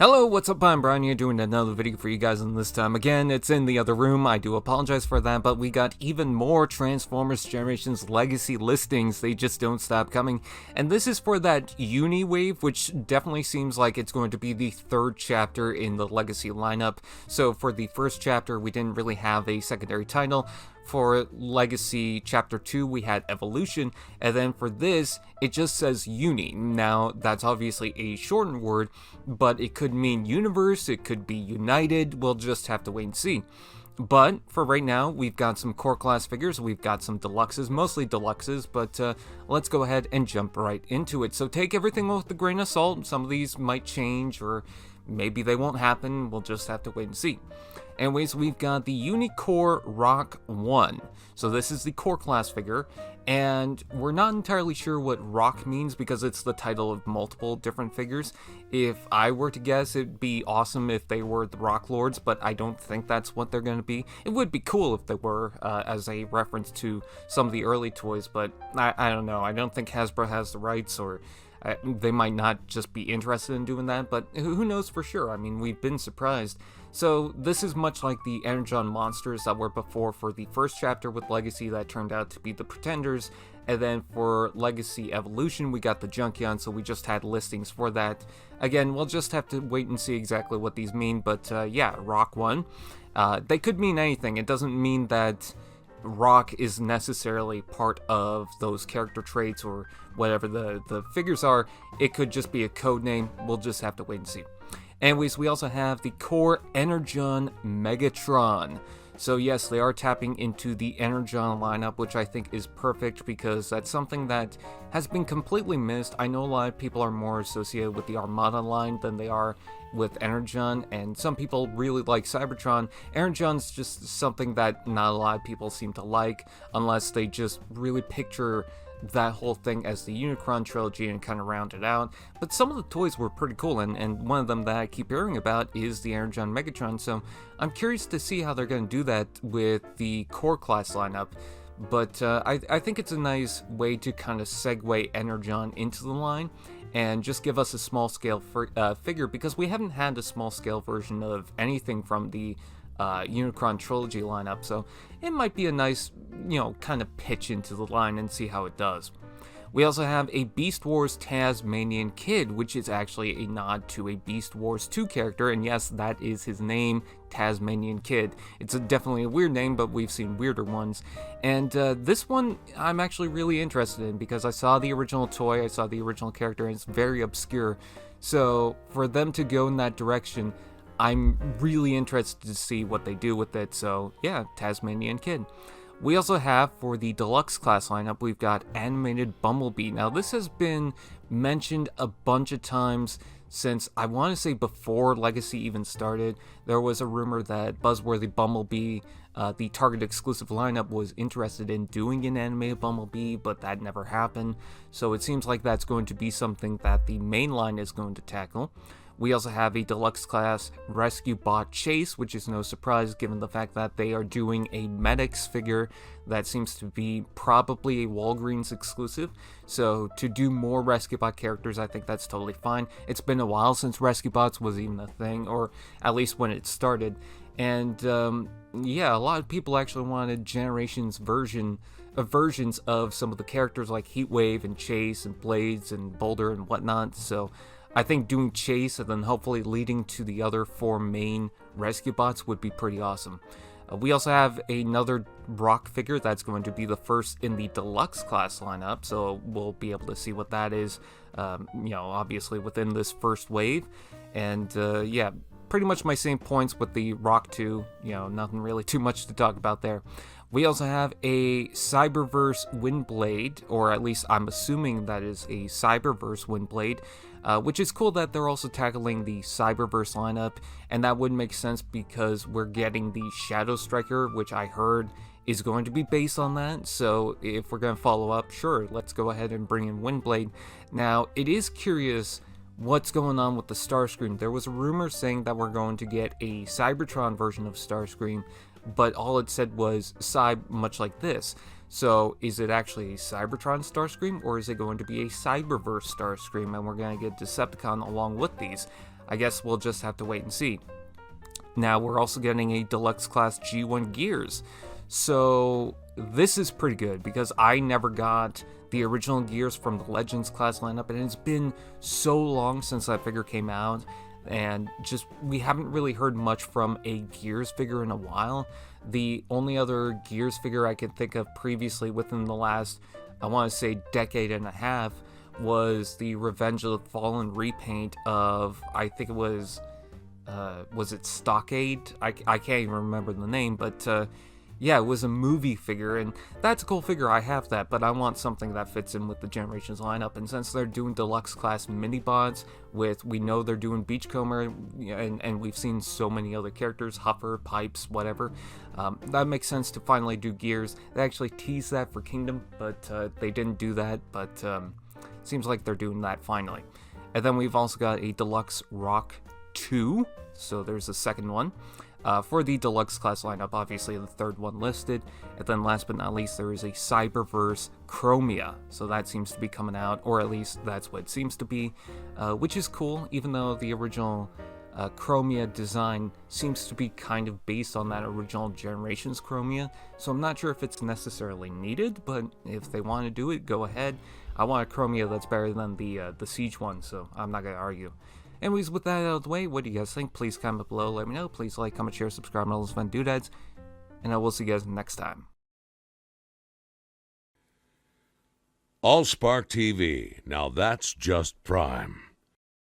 Hello, what's up? I'm Brian here doing another video for you guys, and this time again, it's in the other room. I do apologize for that, but we got even more Transformers Generations Legacy listings. They just don't stop coming. And this is for that Uni wave, which definitely seems like it's going to be the third chapter in the Legacy lineup. So for the first chapter, we didn't really have a secondary title. For Legacy Chapter 2, we had Evolution, and then for this, it just says Uni. Now, that's obviously a shortened word, but it could mean universe, it could be united, we'll just have to wait and see. But for right now, we've got some core class figures, we've got some deluxes, mostly deluxes, but let's go ahead and jump right into it. So take everything with a grain of salt. Some of these might change, or maybe they won't happen, we'll just have to wait and see. Anyways, we've got the Unicore Rock 1. So this is the core class figure, and we're not entirely sure what Rock means because it's the title of multiple different figures. If I were to guess, it'd be awesome if they were the Rock Lords, but I don't think that's what they're going to be. It would be cool if they were, as a reference to some of the early toys, but I don't know. I don't think Hasbro has the rights, or they might not just be interested in doing that, but who knows for sure. I mean, we've been surprised. So this is much like the Energon monsters that were before for the first chapter with Legacy that turned out to be the Pretenders, and then for Legacy Evolution we got the Junkion, so we just had listings for that. Again, we'll just have to wait and see exactly what these mean, but yeah, Rock 1. They could mean anything. It doesn't mean that Rock is necessarily part of those character traits or whatever the figures are. It could just be a code name. We'll just have to wait and see. Anyways, we also have the core Energon Megatron. So yes, they are tapping into the Energon lineup, which I think is perfect because that's something that has been completely missed. I know a lot of people are more associated with the Armada line than they are with Energon, and some people really like Cybertron. Energon's just something that not a lot of people seem to like, unless they just really picture that whole thing as the Unicron trilogy and kind of round it out. But some of the toys were pretty cool, and one of them that I keep hearing about is the Energon Megatron, so I'm curious to see how they're going to do that with the core class lineup. But I think it's a nice way to kind of segue Energon into the line and just give us a small scale figure, because we haven't had a small scale version of anything from the Unicron trilogy lineup, so it might be a nice, kind of pitch into the line and see how it does. We also have a Beast Wars Tazmanian Kid, which is actually a nod to a Beast Wars 2 character, and yes, that is his name, Tazmanian Kid. It's definitely a weird name, but we've seen weirder ones. And this one I'm actually really interested in because I saw the original toy, I saw the original character, and it's very obscure. So for them to go in that direction, I'm really interested to see what they do with it. So yeah, Tazmanian Kid. We also have, for the Deluxe class lineup, we've got animated Bumblebee. Now this has been mentioned a bunch of times since, I want to say, before Legacy even started. There was a rumor that Buzzworthy Bumblebee, the Target exclusive lineup, was interested in doing an animated Bumblebee, but that never happened. So it seems like that's going to be something that the main line is going to tackle. We also have a Deluxe class Rescue Bot Chase, which is no surprise given the fact that they are doing a Medics figure that seems to be probably a Walgreens exclusive. So to do more Rescue Bot characters, I think that's totally fine. It's been a while since Rescue Bots was even a thing, or at least when it started. And yeah, a lot of people actually wanted Generations versions of some of the characters like Heatwave and Chase and Blades and Boulder and whatnot. So I think doing Chase and then hopefully leading to the other 4 main Rescue Bots would be pretty awesome. We also have another Rock figure that's going to be the first in the Deluxe class lineup, so we'll be able to see what that is, obviously within this first wave. And yeah, pretty much my same points with the Rock 2, nothing really too much to talk about there. We also have a Cyberverse Windblade, or at least I'm assuming that is a Cyberverse Windblade, which is cool that they're also tackling the Cyberverse lineup, and that would make sense because we're getting the Shadow Striker, which I heard is going to be based on that. So if we're going to follow up, sure, let's go ahead and bring in Windblade. Now, it is curious what's going on with the Starscream. There was a rumor saying that we're going to get a Cybertron version of Starscream, but all it said was much like this. So is it actually a Cybertron Starscream, or is it going to be a Cyberverse Starscream, and we're going to get Decepticon along with these? I guess we'll just have to wait and see. Now, we're also getting a Deluxe Class G1 Gears. So, this is pretty good, because I never got the original Gears from the Legends class lineup, and it's been so long since that figure came out, and just, we haven't really heard much from a Gears figure in a while. The only other Gears figure I can think of previously within the last, I want to say, decade and a half, was the Revenge of the Fallen repaint of, I think it was it Stockade? I can't even remember the name, but yeah, it was a movie figure, and that's a cool figure. I have that, but I want something that fits in with the Generations lineup. And since they're doing Deluxe Class mini-bots, we know they're doing Beachcomber, and we've seen so many other characters, Huffer, Pipes, whatever, that makes sense to finally do Gears. They actually teased that for Kingdom, but they didn't do that, but seems like they're doing that finally. And then we've also got a Deluxe Rock 2, so there's a second one. For the Deluxe class lineup, obviously the third one listed. And then last but not least, there is a Cyberverse Chromia. So that seems to be coming out, or at least that's what it seems to be, which is cool, even though the original Chromia design seems to be kind of based on that original Generations Chromia. So I'm not sure if it's necessarily needed, but if they want to do it, go ahead. I want a Chromia that's better than the Siege one, so I'm not going to argue. Anyways, with that out of the way, what do you guys think? Please comment below, let me know. Please like, comment, share, subscribe, and all those fun doodads. And I will see you guys next time. AllSpark TV, now that's just prime.